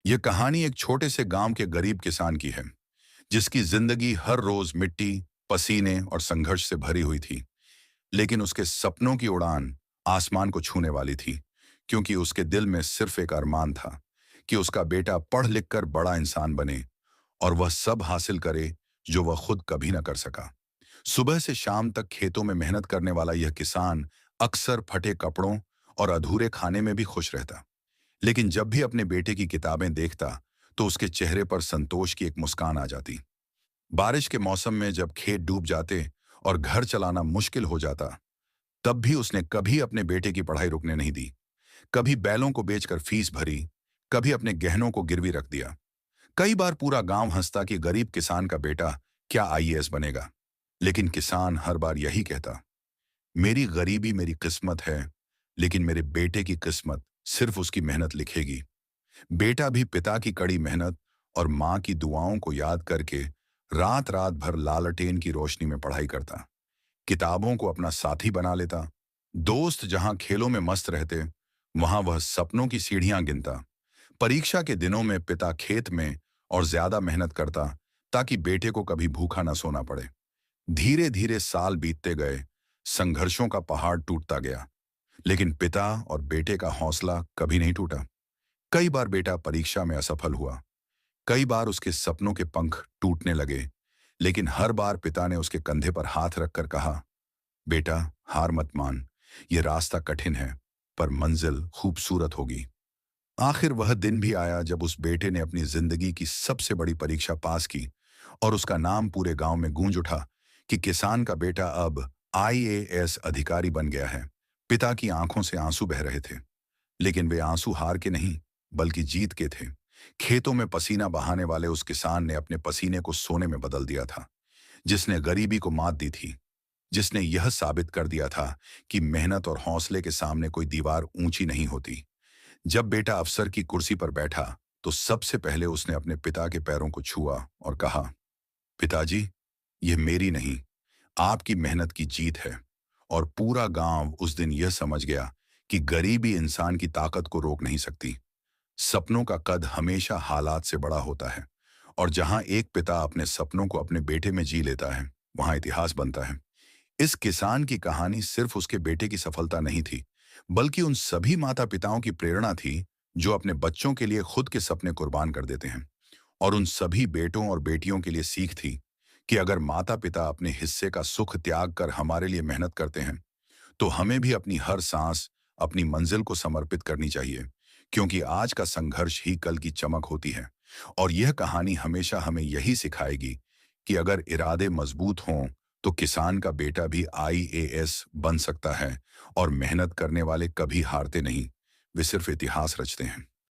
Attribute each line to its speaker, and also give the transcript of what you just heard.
Speaker 1: यह कहानी एक छोटे से गांव के गरीब किसान की है, जिसकी जिंदगी हर रोज मिट्टी, पसीने और संघर्ष से भरी हुई थी। लेकिन उसके सपनों की उड़ान आसमान को छूने वाली थी, क्योंकि उसके दिल में सिर्फ एक अरमान था कि उसका बेटा पढ़ लिख कर बड़ा इंसान बने और वह सब हासिल करे जो वह खुद कभी न कर सका। सुबह से शाम तक खेतों में मेहनत करने वाला यह किसान अक्सर फटे कपड़ों और अधूरे खाने में भी खुश रहता। लेकिन जब भी अपने बेटे की किताबें देखता, तो उसके चेहरे पर संतोष की एक मुस्कान आ जाती। बारिश के मौसम में जब खेत डूब जाते और घर चलाना मुश्किल हो जाता, तब भी उसने कभी अपने बेटे की पढ़ाई रुकने नहीं दी। कभी बैलों को बेचकर फीस भरी, कभी अपने गहनों को गिरवी रख दिया। कई बार पूरा गांव हंसता कि गरीब किसान का बेटा क्या आईएएस बनेगा। लेकिन किसान हर बार यही कहता, मेरी गरीबी मेरी किस्मत है, लेकिन मेरे बेटे की किस्मत सिर्फ उसकी मेहनत लिखेगी। बेटा भी पिता की कड़ी मेहनत और माँ की दुआओं को याद करके रात रात भर लालटेन की रोशनी में पढ़ाई करता, किताबों को अपना साथी बना लेता। दोस्त जहां खेलों में मस्त रहते, वहां वह सपनों की सीढ़ियां गिनता। परीक्षा के दिनों में पिता खेत में और ज्यादा मेहनत करता, ताकि बेटे को कभी भूखा न सोना पड़े। धीरे धीरे साल बीतते गए, संघर्षों का पहाड़ टूटता गया, लेकिन पिता और बेटे का हौसला कभी नहीं टूटा। कई बार बेटा परीक्षा में असफल हुआ, कई बार उसके सपनों के पंख टूटने लगे, लेकिन हर बार पिता ने उसके कंधे पर हाथ रखकर कहा, बेटा हार मत मान, ये रास्ता कठिन है, पर मंजिल खूबसूरत होगी। आखिर वह दिन भी आया जब उस बेटे ने अपनी जिंदगी की सबसे बड़ी परीक्षा पास की और उसका नाम पूरे गांव में गूंज उठा कि किसान का बेटा अब आईएएस अधिकारी बन गया है। पिता की आंखों से आंसू बह रहे थे, लेकिन वे आंसू हार के नहीं, बल्कि जीत के थे। खेतों में पसीना बहाने वाले उस किसान ने अपने पसीने को सोने में बदल दिया था, जिसने गरीबी को मात दी थी, जिसने यह साबित कर दिया था कि मेहनत और हौसले के सामने कोई दीवार ऊंची नहीं होती। जब बेटा अफसर की कुर्सी पर बैठा, तो सबसे पहले उसने अपने पिता के पैरों को छुआ और कहा, पिताजी, यह मेरी नहीं, आपकी मेहनत की जीत है। और पूरा गांव उस दिन यह समझ गया कि गरीबी इंसान की ताकत को रोक नहीं सकती। सपनों का कद हमेशा हालात से बड़ा होता है, और जहां एक पिता अपने सपनों को अपने बेटे में जी लेता है, वहां इतिहास बनता है। इस किसान की कहानी सिर्फ उसके बेटे की सफलता नहीं थी, बल्कि उन सभी माता पिताओं की प्रेरणा थी जो अपने बच्चों के लिए खुद के सपने कुर्बान कर देते हैं। और उन सभी बेटों और बेटियों के लिए सीख थी कि अगर माता पिता अपने हिस्से का सुख त्याग कर हमारे लिए मेहनत करते हैं, तो हमें भी अपनी हर सांस अपनी मंजिल को समर्पित करनी चाहिए, क्योंकि आज का संघर्ष ही कल की चमक होती है। और यह कहानी हमेशा हमें यही सिखाएगी कि अगर इरादे मजबूत हों, तो किसान का बेटा भी आईएएस बन सकता है, और मेहनत करने वाले कभी हारते नहीं, वे सिर्फ इतिहास रचते हैं।